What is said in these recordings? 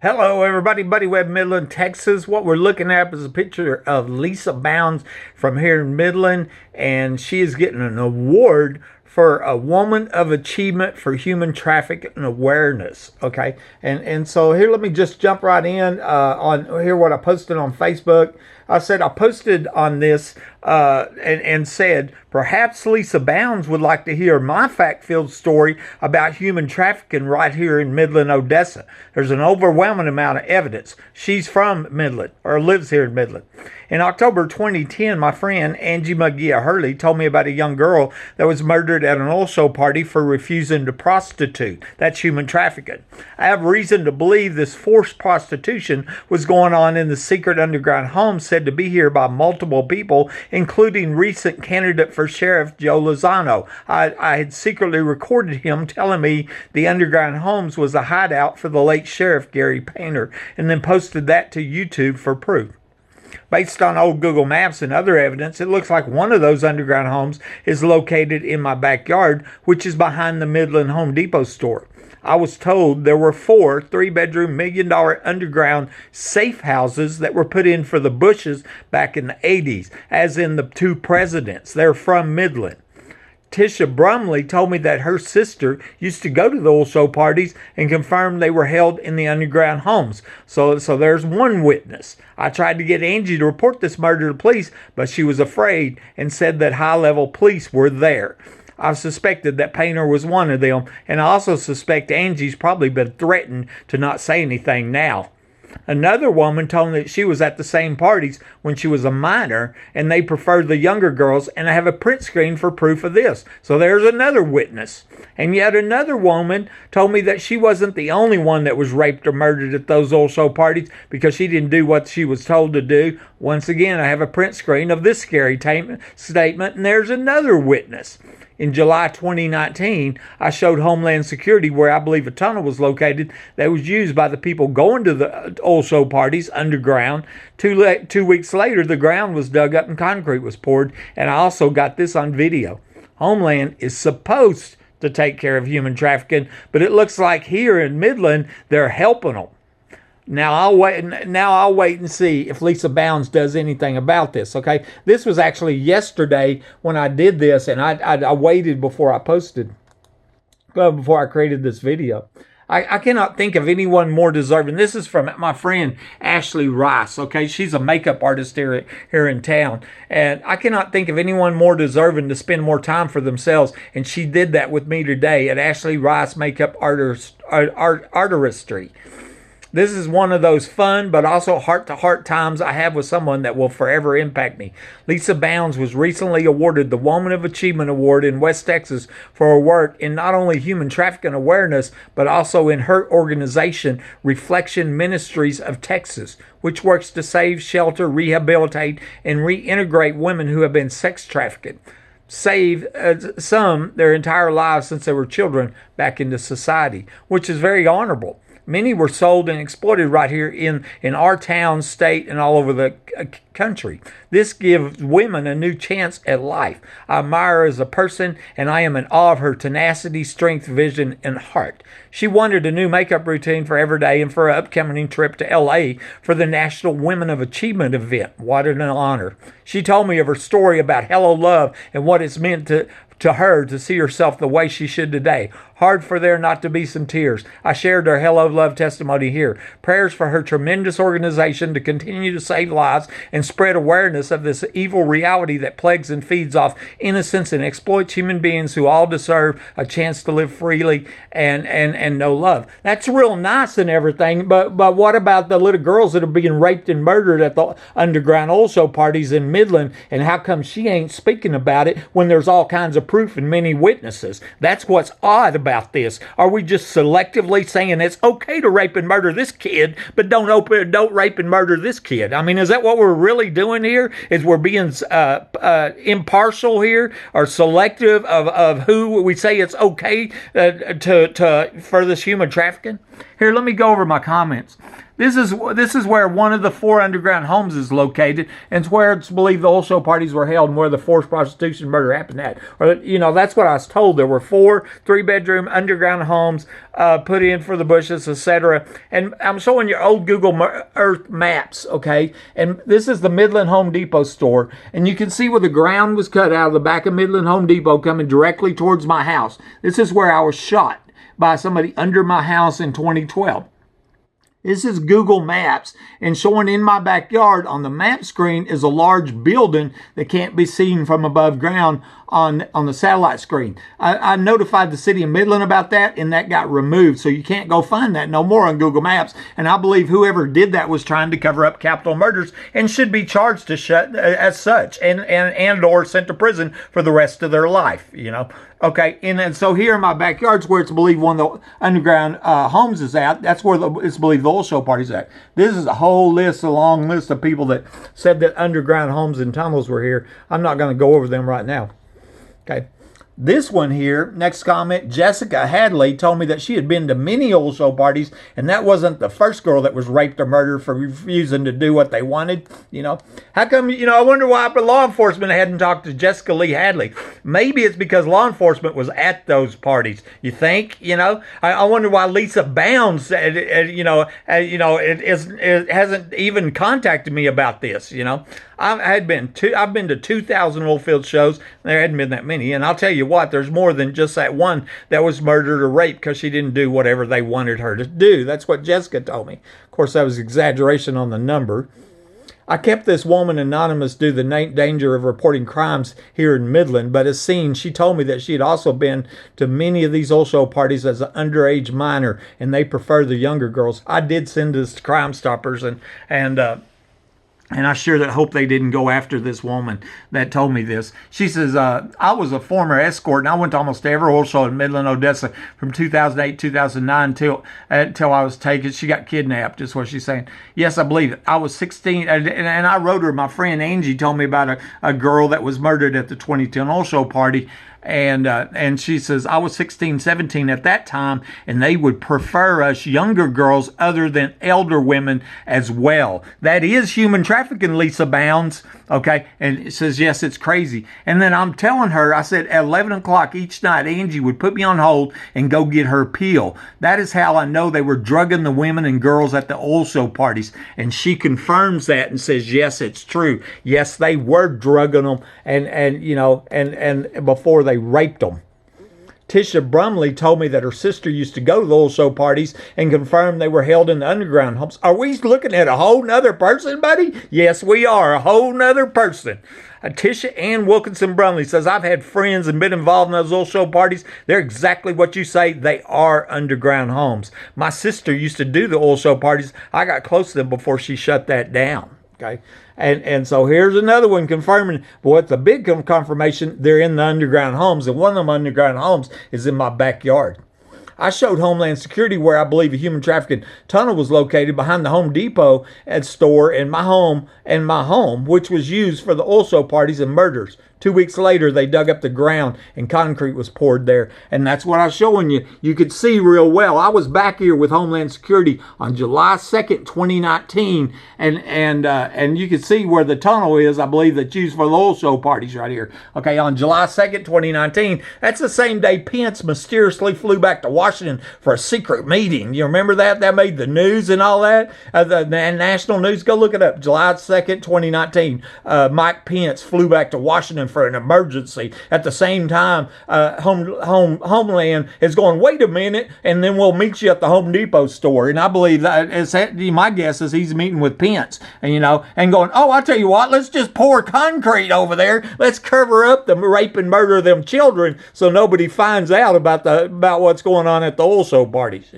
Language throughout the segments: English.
Hello, everybody. Buddy Web, Midland, Texas. What we're looking at is a picture of Lisa Bownds from here in Midland, and she is getting an award for a Woman of Achievement for Human Trafficking Awareness. Okay, and so here, let me just jump right in on here what I posted on Facebook. I said I posted on this and said, perhaps Lisa Bownds would like to hear my fact-filled story about human trafficking right here in Midland, Odessa. There's an overwhelming amount of evidence. She's from Midland, or lives here in Midland. In October 2010, my friend Angie Mungia Herrley told me about a young girl that was murdered at an oil show party for refusing to prostitute. That's human trafficking. I have reason to believe this forced prostitution was going on in the secret underground home said to be here by multiple people, including recent candidate for sheriff Joe Lozana. I had secretly recorded him telling me the underground homes was a hideout for the late sheriff Gary Painter, and then posted that to YouTube for proof. Based on old Google Maps and other evidence, it looks like one of those underground homes is located in my backyard, which is behind the Midland Home Depot store. I was told there were 4 3-bedroom, $1 million underground safe houses that were put in for the Bushes back in the 80s, as in the 2 presidents. They're from Midland. Tisha Brumley told me that her sister used to go to the oil show parties and confirmed they were held in the underground homes. So there's one witness. I tried to get Angie to report this murder to police, but she was afraid and said that high-level police were there. I suspected that Painter was one of them, and I also suspect Angie's probably been threatened to not say anything now. Another woman told me that she was at the same parties when she was a minor, and they preferred the younger girls, and I have a print screen for proof of this. So there's another witness. And yet another woman told me that she wasn't the only one that was raped or murdered at those oil show parties because she didn't do what she was told to do. Once again, I have a print screen of this scary statement, and there's another witness. In July 2019, I showed Homeland Security where I believe a tunnel was located that was used by the people going to the oil show parties underground. 2 weeks later, the ground was dug up and concrete was poured, and I also got this on video. Homeland is supposed to take care of human trafficking, but it looks like here in Midland, they're helping them. Now I'll wait and see if Lisa Bownds does anything about this, okay? This was actually yesterday when I did this, and I waited before I posted, before I created this video. I cannot think of anyone more deserving. This is from my friend Ashley Rice, okay? She's a makeup artist here in town. And I cannot think of anyone more deserving to spend more time for themselves. And she did that with me today at Ashley Rice Makeup Artistry. This is one of those fun but also heart-to-heart times I have with someone that will forever impact me. Lisa Bownds was recently awarded the Woman of Achievement Award in West Texas for her work in not only human trafficking awareness, but also in her organization, Reflection Ministries of Texas, which works to save, shelter, rehabilitate, and reintegrate women who have been sex trafficked. Save some their entire lives since they were children back into society, which is very honorable. Many were sold and exploited right here in our town, state, and all over the country. This gives women a new chance at life. I admire her as a person, and I am in awe of her tenacity, strength, vision, and heart. She wanted a new makeup routine for every day and for an upcoming trip to L.A. for the National Women of Achievement event. What an honor. She told me of her story about Hello Love and what it's meant to her to see herself the way she should today. Hard for there not to be some tears. I shared her Hello Love testimony here. Prayers for her tremendous organization to continue to save lives and spread awareness of this evil reality that plagues and feeds off innocence and exploits human beings who all deserve a chance to live freely and know love. That's real nice and everything, but what about the little girls that are being raped and murdered at the underground oil show parties in Midland, and how come she ain't speaking about it when there's all kinds of proof and many witnesses? That's what's odd about this. Are we just selectively saying it's okay to rape and murder this kid, but don't rape and murder this kid? I mean, is that what we're really doing here? Is we're being impartial here, or selective of who we say it's okay for this human trafficking? Here, let me go over my comments. This is where one of the 4 underground homes is located, and it's where it's believed the oil show parties were held and where the forced prostitution murder happened at. Or, that's what I was told. There were 4 3-bedroom underground homes put in for the Bushes, etc. And I'm showing you old Google Earth maps, okay? And this is the Midland Home Depot store, and you can see where the ground was cut out of the back of Midland Home Depot coming directly towards my house. This is where I was shot by somebody under my house in 2012. This is Google Maps, and showing in my backyard on the map screen is a large building that can't be seen from above ground on the satellite screen. I notified the city of Midland about that, and that got removed, so you can't go find that no more on Google Maps. And I believe whoever did that was trying to cover up capital murders and should be charged as such, and or sent to prison for the rest of their life. Okay, and so here in my backyard's where it's believed one of the underground homes is at. That's where it's believed the oil show party's at. This is a long list of people that said that underground homes and tunnels were here. I'm not going to go over them right now. Okay. This one here, next comment, Jessica Hadley told me that she had been to many oil show parties, and that wasn't the first girl that was raped or murdered for refusing to do what they wanted. How come, I wonder why law enforcement hadn't talked to Jessica Lee Hadley. Maybe it's because law enforcement was at those parties. You think, I wonder why Lisa Bownds, it hasn't even contacted me about this, I've been to 2,000 oil field shows. There hadn't been that many, and I'll tell you what, there's more than just that one that was murdered or raped because she didn't do whatever they wanted her to do. That's what Jessica told me. Of course, that was exaggeration on the number. I kept this woman anonymous due to the danger of reporting crimes here in Midland, but as seen, she told me that she had also been to many of these oil show parties as an underage minor, and they prefer the younger girls. I did send this to Crime Stoppers, and I sure hope they didn't go after this woman that told me this. She says, I was a former escort, and I went to almost every oil show in Midland, Odessa from 2008, 2009 until I was taken. She got kidnapped, is what she's saying. Yes, I believe it. I was 16, and I wrote her. My friend Angie told me about a girl that was murdered at the 2010 oil show party. And she says, I was 16, 17 at that time, and they would prefer us younger girls other than elder women as well. That is human trafficking, Lisa Bownds. Okay. And it says, yes, it's crazy. And then I'm telling her, I said, at 11 o'clock each night, Angie would put me on hold and go get her pill. That is how I know they were drugging the women and girls at the oil show parties. And she confirms that and says, yes, it's true. Yes, they were drugging them and before they raped them. Tisha Brumley told me that her sister used to go to the oil show parties and confirmed they were held in the underground homes. Are we looking at a whole nother person, buddy? Yes, we are. A whole nother person. Tisha Ann Wilkinson Brumley says, I've had friends and been involved in those oil show parties. They're exactly what you say. They are underground homes. My sister used to do the oil show parties. I got close to them before she shut that down. Okay. And so here's another one confirming, what's the big confirmation, they're in the underground homes, and one of them underground homes is in my backyard. I showed Homeland Security where I believe a human trafficking tunnel was located behind the Home Depot store in my home, which was used for the oil show parties and murders. 2 weeks later, they dug up the ground and concrete was poured there. And that's what I was showing you. You could see real well. I was back here with Homeland Security on July 2nd, 2019. And you could see where the tunnel is, I believe, that's used for the oil show parties right here. Okay, on July 2nd, 2019. That's the same day Pence mysteriously flew back to Washington for a secret meeting. You remember that? That made the news and all that. The national news. Go look it up. July 2nd, 2019. Mike Pence flew back to Washington for an emergency. At the same time, Homeland is going, wait a minute, and then we'll meet you at the Home Depot store. And I believe that my guess is he's meeting with Pence, and going, oh, I'll tell you what, let's just pour concrete over there. Let's cover up the rape and murder of them children so nobody finds out about what's going on at the oil show parties.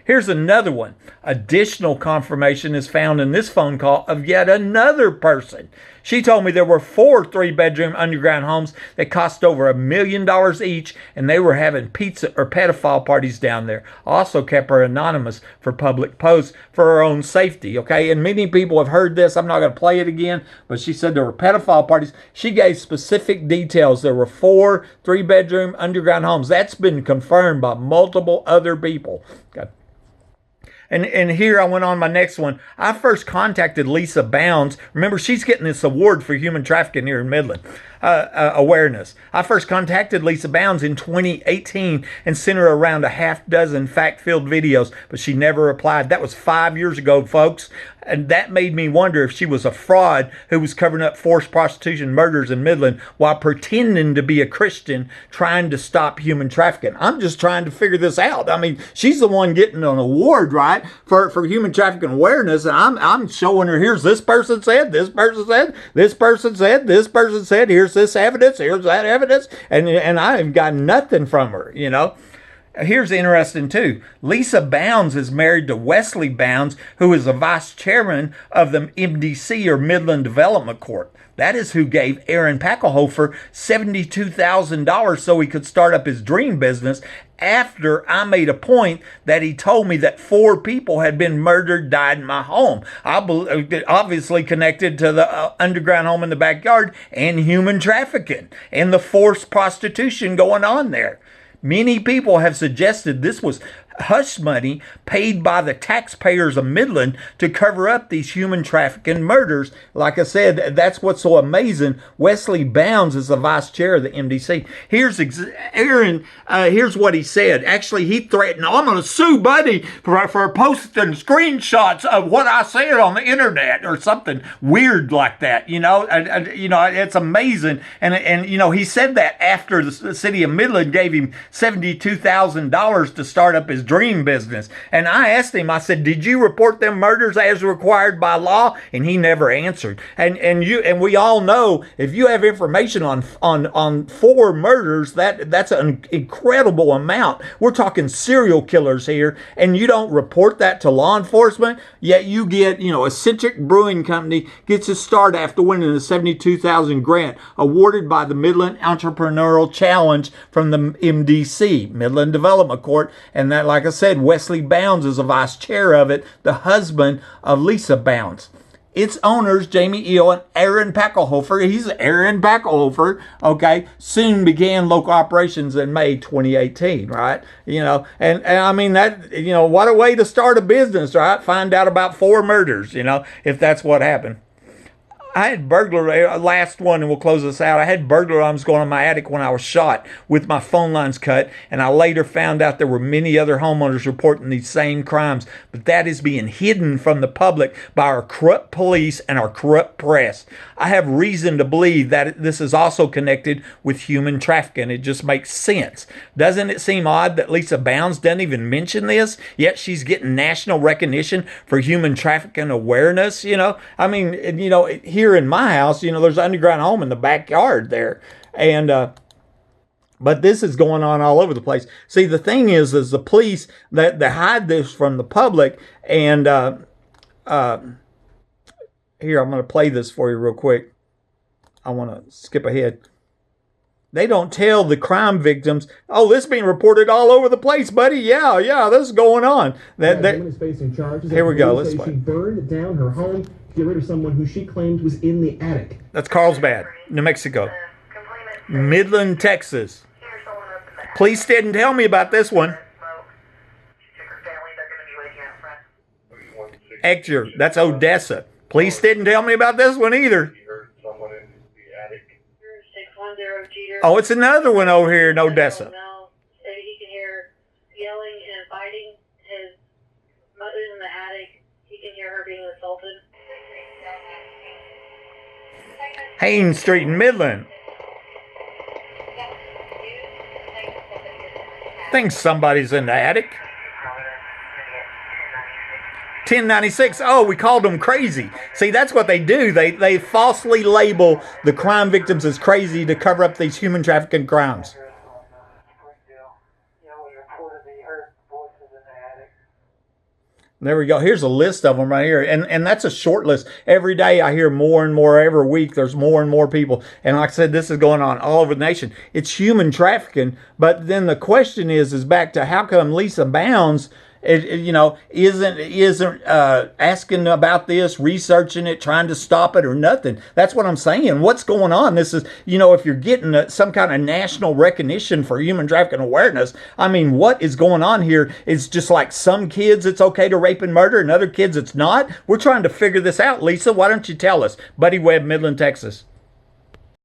Here's another one. Additional confirmation is found in this phone call of yet another person. She told me there were 4 3-bedroom underground homes that cost over $1 million each, and they were having pizza or pedophile parties down there. Also kept her anonymous for public posts for her own safety, okay? And many people have heard this. I'm not going to play it again, but she said there were pedophile parties. She gave specific details. There were 4 3-bedroom underground homes. That's been confirmed by multiple other people. Okay. And here I went on my next one. I first contacted Lisa Bownds. Remember, she's getting this award for human trafficking here in Midland. Awareness. I first contacted Lisa Bownds in 2018 and sent her around a half dozen fact-filled videos, but she never replied. That was 5 years ago, folks. And that made me wonder if she was a fraud who was covering up forced prostitution murders in Midland while pretending to be a Christian trying to stop human trafficking. I'm just trying to figure this out. I mean, she's the one getting an award, right, for human trafficking awareness, and I'm showing her, here's this person said, this person said, this person said, this person said, here's this evidence, here's that evidence, and I've got nothing from her, you know. Here's interesting too. Lisa Bownds is married to Wesley Bownds, who is a vice chairman of the MDC, or Midland Development Court. That is who gave Aaron Packelhofer $72,000 so he could start up his dream business, after I made a point that he told me that 4 people had been murdered, died in my home. Obviously connected to the underground home in the backyard and human trafficking and the forced prostitution going on there. Many people have suggested this was hush money paid by the taxpayers of Midland to cover up these human trafficking murders. Like I said, that's what's so amazing. Wesley Bounds is the vice chair of the MDC. Here's Aaron. Here's what he said. Actually, he threatened, I'm going to sue Buddy for posting screenshots of what I said on the internet or something weird like that. You know, it's amazing. And he said that after the city of Midland gave him $72,000 to start up his dream business. And I asked him, I said, did you report them murders as required by law? And he never answered. And we all know, if you have information on 4 murders, that's an incredible amount. We're talking serial killers here, and you don't report that to law enforcement, yet you get, Eccentric Brewing Company gets its start after winning a $72,000 grant awarded by the Midland Entrepreneurial Challenge from the MDC, Midland Development Court, and that, like I said, Wesley Bounds is a vice chair of it, the husband of Lisa Bounds. Its owners, Jamie Eel and Aaron Packelhofer, he's Aaron Packelhofer, okay, soon began local operations in May 2018, right? And I mean, that, what a way to start a business, right? Find out about 4 murders, if that's what happened. I had burglary, last one, and we'll close this out. I had burglar alarms going on my attic when I was shot with my phone lines cut, and I later found out there were many other homeowners reporting these same crimes, but that is being hidden from the public by our corrupt police and our corrupt press. I have reason to believe that this is also connected with human trafficking. It just makes sense. Doesn't it seem odd that Lisa Bounds doesn't even mention this, yet she's getting national recognition for human trafficking awareness? I mean, here in my house, there's an underground home in the backyard there. And, but this is going on all over the place. See, the thing is the police that hide this from the public. And, here, I'm going to play this for you real quick. I want to skip ahead. They don't tell the crime victims, oh, this is being reported all over the place, buddy. Yeah, this is going on. Woman is facing charges. Here we go. Let's say she burned down her home to get rid of someone who she claimed was in the attic. That's Carlsbad, New Mexico. Midland, Texas. Police didn't tell me about this one. Ector, that's Odessa. Police didn't tell me about this one either. Oh, it's another one over here in Odessa. He can hear yelling and fighting. His mother's in the attic. He can hear her being assaulted. Haynes Street in Midland. I think somebody's in the attic. 1096. Oh, we called them crazy. See, that's what they do. They falsely label the crime victims as crazy to cover up these human trafficking crimes. There we go. Here's a list of them right here. And that's a short list. Every day I hear more and more. Every week there's more and more people. And like I said, this is going on all over the nation. It's human trafficking. But then the question is back to how come Lisa Bounds isn't asking about this, researching it, trying to stop it or nothing. That's what I'm saying. What's going on? This is, if you're getting some kind of national recognition for human trafficking awareness, I mean, what is going on here? It's just like some kids it's okay to rape and murder and other kids it's not. We're trying to figure this out. Lisa, why don't you tell us? Buddy Webb, Midland, Texas.